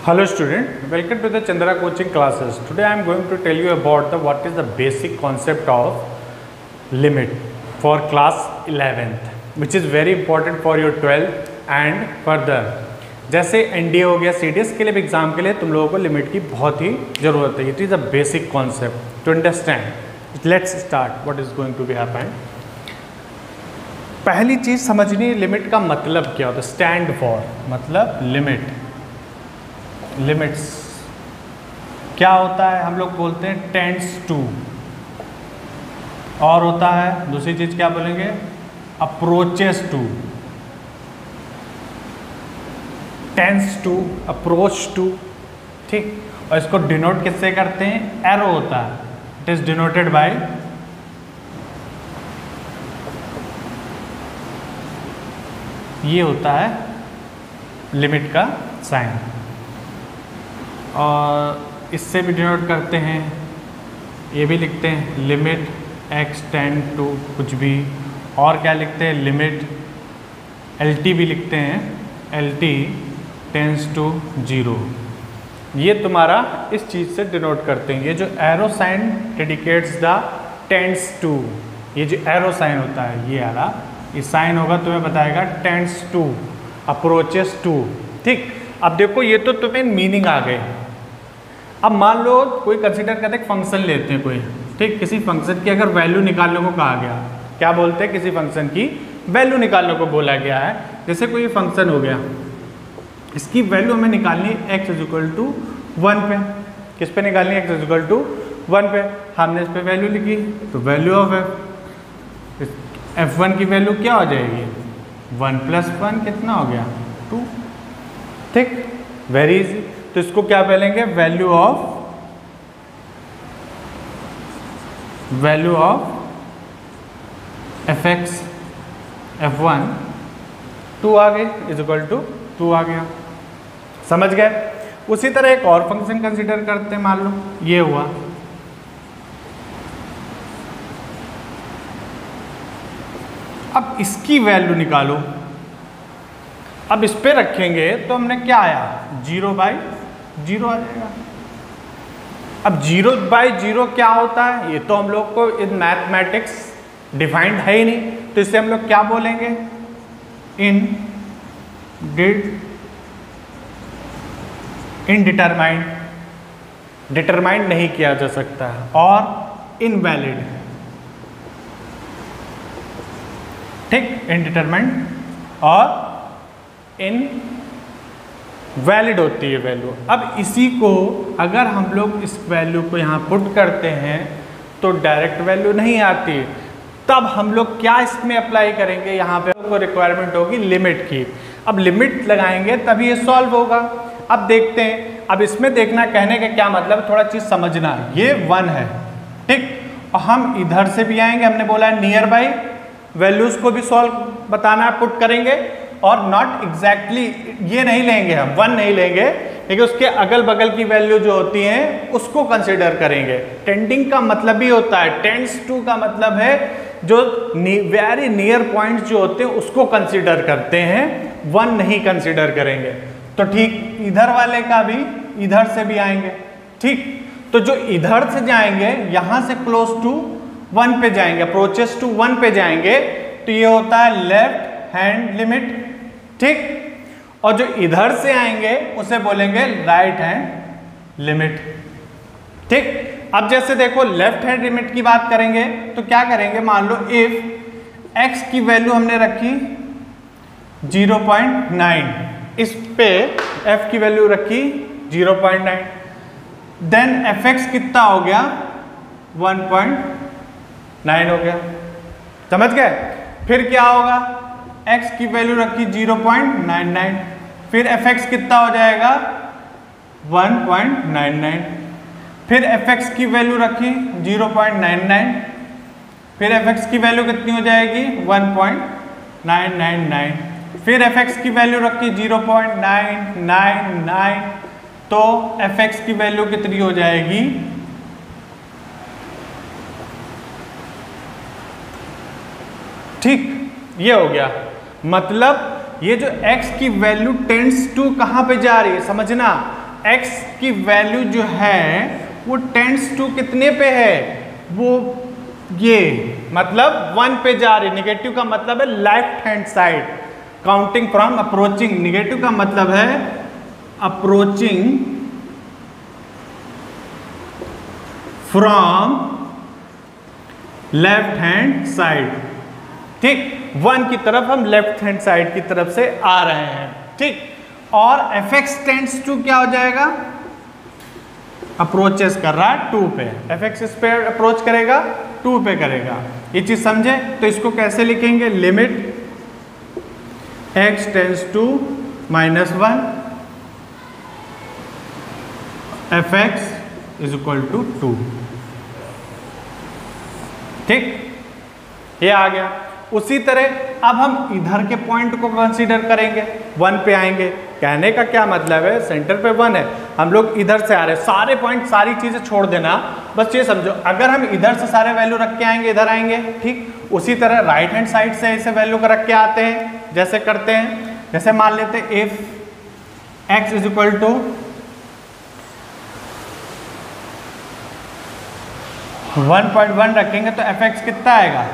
Hello student, welcome to the Chandra coaching classes. Today I am going to tell you about what is the basic concept of limit for class 11th, which is very important for your 12th and further. जैसे NDA हो गया, CDS के लिए exam के लिए तुम लोगों को लिमिट की बहुत ही ज़रूरत है. It is a basic concept to understand. Let's start what is going to be happen. पहली चीज़ समझनी है लिमिट का मतलब क्या होता है. स्टैंड फॉर मतलब लिमिट. लिमिट्स क्या होता है हम लोग बोलते हैं टेंड्स टू, और होता है दूसरी चीज क्या बोलेंगे approaches to. Tends to, approach to, ठीक. और इसको डिनोट किससे करते हैं, एरो होता है. इट इज डिनोटेड बाय ये होता है लिमिट का साइन. और इससे भी डिनोट करते हैं, ये भी लिखते हैं लिमिट x टेंड टू कुछ भी. और क्या लिखते हैं लिमिट LT भी लिखते हैं, LT टेंड्स टू 0. ये तुम्हारा इस चीज़ से डिनोट करते हैं. ये जो arrow sign indicates the tends to. ये जो एरो साइन होता है ये वाला, ये साइन होगा तुम्हें बताएगा टेंड्स टू, अप्रोचेस टू, ठीक. अब देखो ये तो तुम्हें मीनिंग आ गए. अब मान लो कोई कंसीडर करते हैं फंक्शन लेते हैं कोई, ठीक. किसी फंक्शन की अगर वैल्यू निकालने को कहा गया, क्या बोलते हैं किसी फंक्शन की वैल्यू निकालने को बोला गया है. जैसे कोई फंक्शन हो गया, इसकी वैल्यू हमें निकालनी है x इक्वल टू 1 पे. किस पे निकालनी है, x इक्वल टू 1 पे. हमने इस पे वैल्यू लिखी तो वैल्यू ऑफ f1 की वैल्यू क्या हो जाएगी 1 + 1 कितना हो गया 2, ठीक. Very easy. तो इसको क्या बोलेंगे वैल्यू ऑफ fx f1 2 आ गई इज इक्वल टू 2 आ गया. समझ गए. उसी तरह एक और फंक्शन कंसीडर करते हैं. मान लो ये हुआ, अब इसकी वैल्यू निकालो. अब इस पे रखेंगे तो हमने क्या आया 0/0 आ जाएगा. अब 0/0 क्या होता है ये तो हम लोग को इन मैथमेटिक्स डिफाइंड है ही नहीं. तो इसे हम लोग क्या बोलेंगे इनडिटरमाइंड. डिटरमाइंड नहीं किया जा सकता है. और इनवैलिड, ठीक. इनडिटरमाइंड और इनवैलिड होती है वैल्यू. अब इसी को अगर हम लोग इस वैल्यू को यहाँ पुट करते हैं तो डायरेक्ट वैल्यू नहीं आती. तब हम लोग क्या इसमें अप्लाई करेंगे, यहाँ पे को रिक्वायरमेंट होगी लिमिट की. अब लिमिट लगाएंगे तभी ये सॉल्व होगा. अब देखते हैं. अब इसमें देखना कहने का क्या मतलब, थोड़ा चीज समझना. ये 1 है, ठीक. और हम इधर से भी आएंगे, हमने बोला है नियर बाई वैल्यूज को भी सॉल्व बताना है, पुट करेंगे. और नॉट एग्जैक्टली ये नहीं लेंगे, हम 1 नहीं लेंगे, लेकिन उसके अगल बगल की वैल्यू जो होती हैं उसको कंसीडर करेंगे. टेंडिंग का मतलब ही होता है, टेंड्स टू का मतलब है जो वेरी नियर पॉइंट्स जो होते हैं उसको कंसीडर करते हैं, 1 नहीं कंसीडर करेंगे. तो ठीक इधर वाले का भी इधर से भी आएंगे, ठीक. तो जो इधर से जाएंगे यहां से क्लोज टू 1 पे जाएंगे, अप्रोचेस टू 1 पे जाएंगे, तो ये होता है लेफ्ट हैंड लिमिट, ठीक. और जो इधर से आएंगे उसे बोलेंगे राइट हैंड लिमिट, ठीक. अब जैसे देखो लेफ्ट हैंड लिमिट की बात करेंगे तो क्या करेंगे, मान लो इफ x की वैल्यू हमने रखी 0.9, इस पे f की वैल्यू रखी 0.9, देन fx कितना हो गया 1.9 हो गया. समझ गए. फिर क्या होगा, x की वैल्यू रखी 0.99, फिर fx कितना हो जाएगा 1.99, फिर fx की वैल्यू रखी 0.99, फिर fx की वैल्यू कितनी हो जाएगी 1.999, फिर fx की वैल्यू रखी 0.999, तो fx की वैल्यू कितनी हो जाएगी, ठीक. ये हो गया. मतलब ये जो x की वैल्यू टेंड्स टू कहाँ पे जा रही है समझना, x की वैल्यू जो है वो टेंड्स टू कितने पे है, वो ये मतलब 1 पे जा रही। निगेटिव का मतलब है left hand side, counting from approaching. Negative का मतलब है approaching from left hand side. ठीक, 1 की तरफ हम लेफ्ट हैंड साइड की तरफ से आ रहे हैं। ठीक, और fx टेंड्स टू क्या हो जाएगा, अप्रोचेस कर रहा है 2 पे, fx इस पे अप्रोच करेगा 2 पे करेगा। ये चीज समझे? तो इसको कैसे लिखेंगे, limit x tends to -1 fx is equal to 2। ठीक, ये आ गया। उसी तरह अब हम इधर के पॉइंट को कंसीडर करेंगे, 1 पे आएंगे। कहने का क्या मतलब है, सेंटर पे 1 है, हम लोग इधर से आ रहे हैं, सारे पॉइंट सारी चीजें छोड़ देना, बस ये समझो अगर हम इधर से सारे वैल्यू रख के आएंगे इधर आएंगे। ठीक, उसी तरह राइट हैंड साइड से ऐसे वैल्यू को रख के आते हैं, जैसे करते हैं। जैसे मान लेते हैं if x is equal to 1.1 रखेंगे तो fx कितना आएगा,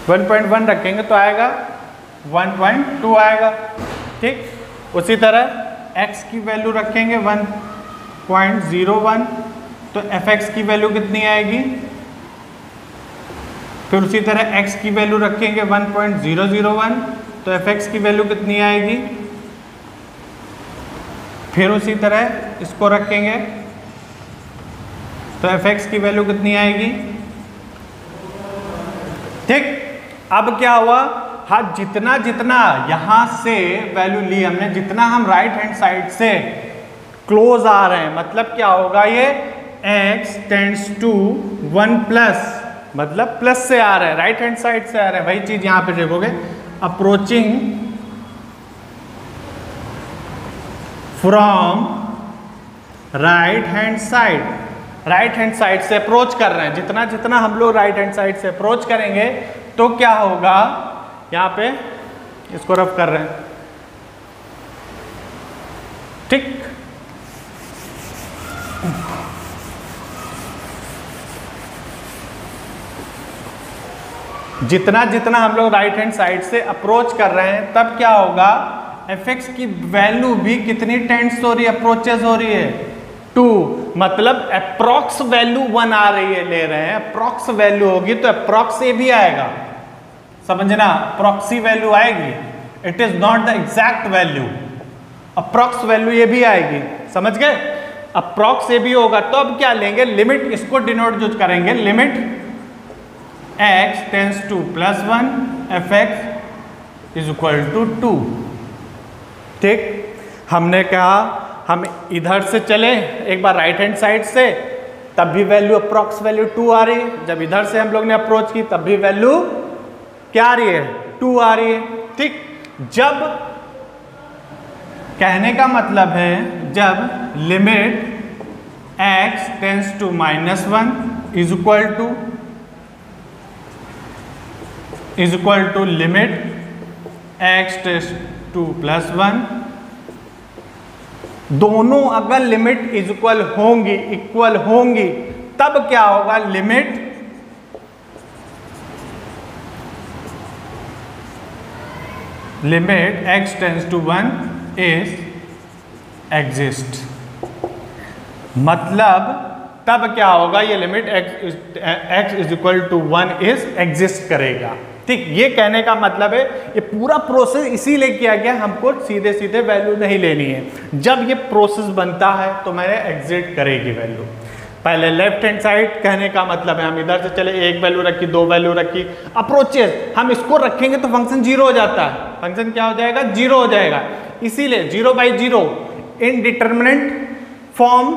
1.1 रखेंगे तो आएगा 1.2 आएगा। ठीक, उसी तरह x की वैल्यू रखेंगे 1.01 तो fx की वैल्यू कितनी आएगी। फिर उसी तरह x की वैल्यू रखेंगे 1.001 तो fx की वैल्यू कितनी आएगी। फिर उसी तरह इसको रखेंगे तो fx की वैल्यू कितनी आएगी। ठीक, अब क्या हुआ, हाँ जितना जितना यहां से वैल्यू ली हमने, जितना हम राइट हैंड साइड से क्लोज आ रहे हैं, मतलब क्या होगा, ये x टेंड्स टू 1 प्लस, मतलब प्लस से आ रहे हैं, राइट हैंड साइड से आ रहे हैं। वही चीज यहां पे देखोगे, approaching from right hand side, right hand side से अप्रोच कर रहे हैं। जितना जितना हम लोग राइट हैंड साइड से अप्रोच करेंगे तो क्या होगा, यहां पे इसको रफ कर रहे हैं। ठीक, जितना जितना हम लोग राइट हैंड साइड से अप्रोच कर रहे हैं तब क्या होगा, fx की वैल्यू भी कितनी टेंड्स हो रही है, अप्रोचेस हो रही है 2, मतलब अप्रॉक्स वैल्यू 1 आ रही है, ले रहे हैं। अप्रॉक्स वैल्यू होगी तो अप्रॉक्स ये भी आएगा, समझना, अप्रॉक्सी वैल्यू आएगी, it is not the exact value. Approx value ये भी आएगी, समझ गए, अप्रॉक्स ये भी होगा। तो अब क्या लेंगे, लिमिट, इसको डिनोट जो करेंगे, limit x tends to +1 fx is equal to 2। ठीक, हमने कहा हम इधर से चले एक बार राइट हैंड साइड से, तब भी वैल्यू अप्रॉक्स वैल्यू 2 आ रही है। जब इधर से हम लोग ने अप्रोच की तब भी वैल्यू क्या आ रही है, 2 आ रही है। ठीक, जब कहने का मतलब है जब limit x tends to -1 is equal to limit x tends to +1, दोनों अगर लिमिट इक्वल होंगी तब क्या होगा, limit x tends to 1 is exist, मतलब तब क्या होगा, ये limit x is equal to 1 is exist करेगा। ठीक, ये कहने का मतलब है, ये पूरा प्रोसेस इसीलिए किया गया, हमको सीधे सीधे वैल्यू नहीं लेनी है। जब ये प्रोसेस बनता है तो मैंने एग्जिट करेगी वैल्यू। पहले लेफ्ट हैंड साइड, कहने का मतलब है हम इधर से चले, 1 वैल्यू रखी, 2 वैल्यू रखी, अप्रोचेस हम इसको रखेंगे तो फंक्शन 0 हो जाता है, फंक्शन क्या हो जाएगा, 0 हो जाएगा। इसीलिए 0/0 इनडिटरमिनेट फॉर्म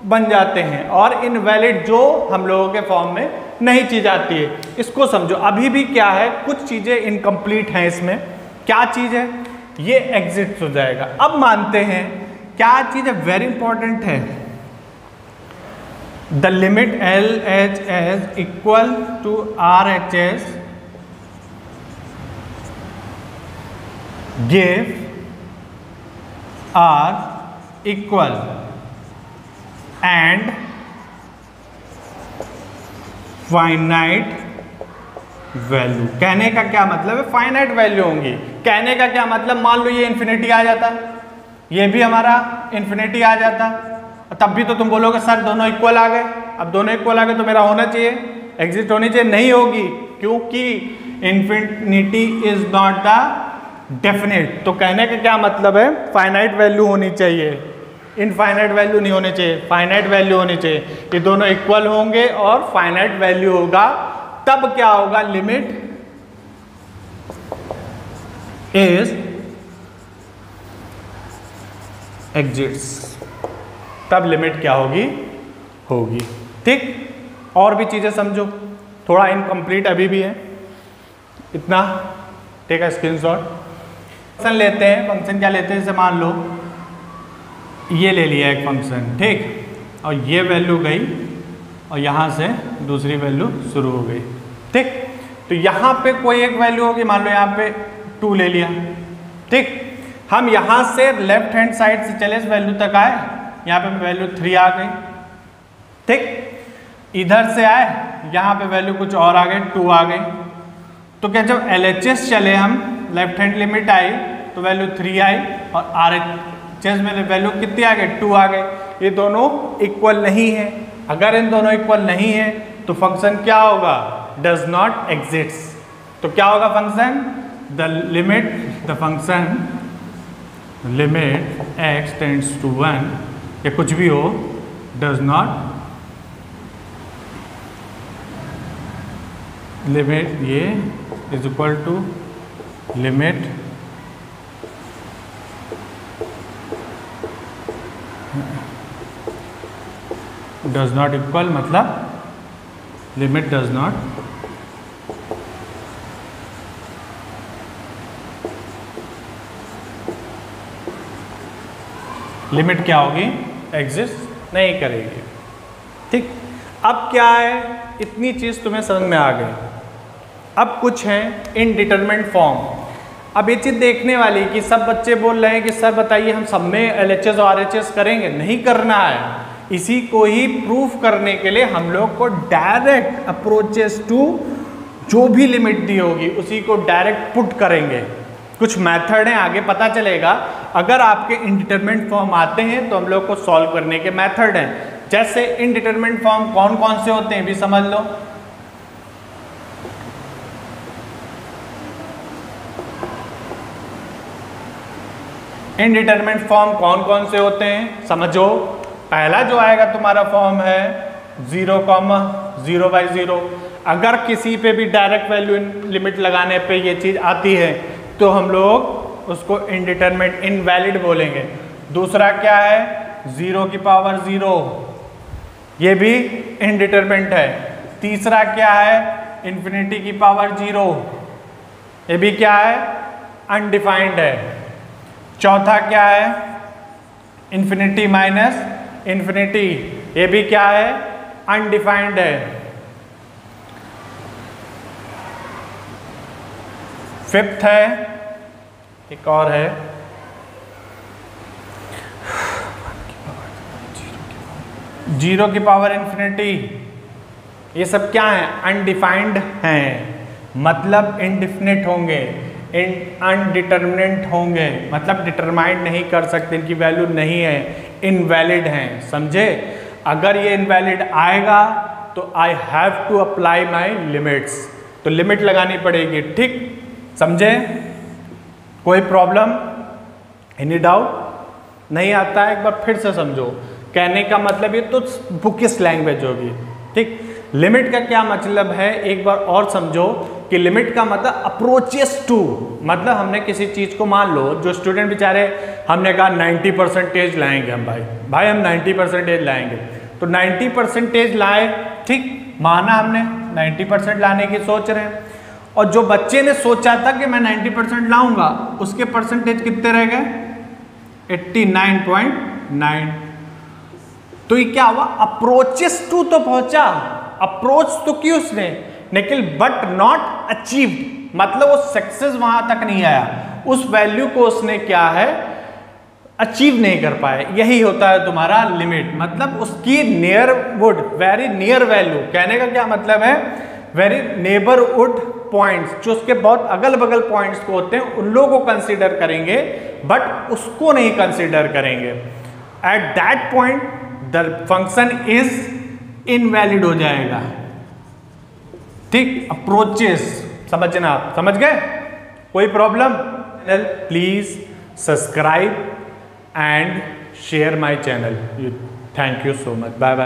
बन जाते हैं और इनवैलिड जो हम लोगों के फॉर्म में नहीं चीज आती है। इसको समझो, अभी भी क्या है, कुछ चीजें इनकम्प्लीट हैं इसमें। क्या चीज है, ये एग्जिट हो जाएगा। अब मानते हैं क्या चीज है, वेरी इंपॉर्टेंट है, the limit LHS equal to RHS give are equal and finite value. कहने का क्या मतलब है? फाइनाइट वैल्यू होंगी। कहने का क्या मतलब, मान लो ये इन्फिनिटी आ जाता, ये भी हमारा इन्फिनिटी आ जाता, तब भी तो तुम बोलोगे सर दोनों इक्वल आ गए। अब दोनों इक्वल आ गए तो मेरा होना चाहिए, एग्जिस्ट होनी चाहिए, नहीं होगी क्योंकि infinity is not the definite. तो कहने का क्या मतलब है, फाइनाइट वैल्यू होनी चाहिए, इनफाइनाइट वैल्यू नहीं होनी चाहिए, फाइनाइट वैल्यू होनी चाहिए। ये दोनों इक्वल होंगे और फाइनाइट वैल्यू होगा, तब क्या होगा, लिमिट इज एग्जिट्स, तब लिमिट क्या होगी, होगी। ठीक, और भी चीजें समझो, थोड़ा इनकम्प्लीट अभी भी है इतना। ठीक है, स्क्रीनशॉट। फंक्शन लेते हैं, फंक्शन क्या लेते हैं, जैसे मान लो ये ले लिया एक फंक्शन, ठीक, और ये वैल्यू गई और यहाँ से दूसरी वैल्यू शुरू हो गई। ठीक, तो यहाँ पे कोई एक वैल्यू होगी, मान लो यहाँ पे 2 ले लिया। ठीक, हम यहाँ से लेफ्ट हैंड साइड से चले इस वैल्यू तक आए, यहाँ पे वैल्यू 3 आ गई। ठीक, इधर से आए, यहाँ पे वैल्यू कुछ और आ गई, 2 आ गई। तो क्या जब LHS चले हम, लेफ्ट हैंड लिमिट आई तो वैल्यू 3 आई और RHS में वैल्यू कितनी आ गई, 2 आ गई। ये दोनों इक्वल नहीं है। अगर इन दोनों इक्वल नहीं है तो फंक्शन क्या होगा, डज नॉट एग्जिस्ट। तो क्या होगा function, the limit, the function limit x tends to 1 या कुछ भी हो, डज नॉट लिमिट, ये is equal to limit does not equal, मतलब लिमिट डज नॉट लिमिट क्या होगी, एग्जिस्ट नहीं करेगी। ठीक, अब क्या है, इतनी चीज तुम्हें समझ में आ गई। अब कुछ है इनडिटरमिनेट फॉर्म। अब ये चीज देखने वाली कि सब बच्चे बोल रहे हैं कि सर बताइए हम सब में LHS और RHS करेंगे, नहीं करना है। इसी को ही प्रूफ करने के लिए हम लोग को डायरेक्ट अप्रोचेस टू जो भी लिमिट दी होगी उसी को डायरेक्ट पुट करेंगे। कुछ मेथड हैं, आगे पता चलेगा। अगर आपके इनडिटरमिनेट फॉर्म आते हैं तो हम लोग को सॉल्व करने के मेथड हैं। जैसे इनडिटरमिनेट फॉर्म कौन कौन से होते हैं भी समझ लो। इनडिटरमिनेट फॉर्म कौन कौन से होते हैं समझो। पहला जो आएगा तुम्हारा फॉर्म है 0,0/0। अगर किसी पे भी डायरेक्ट वैल्यू लिमिट लगाने पे ये चीज आती है तो हम लोग उसको इनडिटरमिनेट, इनवैलिड बोलेंगे। दूसरा क्या है, 0⁻0, ये भी इनडिटरमिनेट है। तीसरा क्या है, ∞⁻0, ये भी क्या है, अनडिफाइंड है। चौथा क्या है, इन्फिनिटी माइनस इन्फिनिटी, ये भी क्या है, अनडिफाइंड है। फिफ्थ है, एक और है, ⁻∞। ये सब क्या है, अनडिफाइंड हैं, मतलब इनडिफिनिट होंगे, अनडिटरमिनेट होंगे, मतलब डिटरमाइंड नहीं कर सकते, इनकी वैल्यू नहीं है, इनवैलिड हैं। समझे? अगर ये इनवैलिड आएगा तो I have to apply my limits, तो लिमिट लगानी पड़ेगी। ठीक, समझे? कोई प्रॉब्लम, एनी डाउट? नहीं आता है एक बार फिर से समझो। कहने का मतलब ये तो बुकिश लैंग्वेज होगी। ठीक, लिमिट का क्या मतलब है एक बार और समझो कि लिमिट का मतलब अप्रोचेस टू, मतलब हमने किसी चीज को, मान लो जो स्टूडेंट बेचारे, हमने कहा 90% लाएंगे हम, भाई हम 90% लाएंगे, तो 90% लाए, ठीक, माना हमने 90% लाने की सोच रहे हैं, और जो बच्चे ने सोचा था कि मैं 90% लाऊंगा उसके परसेंटेज कितने रह गए, 89.9। तो ये क्या हुआ, अप्रोचेस टू तो पहुंचा, अप्रोच तो की उसने, लेकिन बट नॉट अचीव्ड, मतलब वो सक्सेस वहां तक नहीं आया, उस वैल्यू को उसने क्या है अचीव नहीं कर पाए, यही होता है तुम्हारा लिमिट। मतलब उसकी नियरवुड, वेरी नियर वैल्यू, कहने का क्या मतलब है, वेरी नेबरहुड पॉइंट्स, जो उसके बहुत अगल बगल पॉइंट्स को होते हैं उन लोगों को कंसीडर करेंगे, बट उसको नहीं कंसीडर करेंगे। At that point the function is invalid हो जाएगा। ठीक, अप्रोचेस समझना, आप समझ गए? कोई problem? Please subscribe and share my channel. Thank you so much. Bye bye.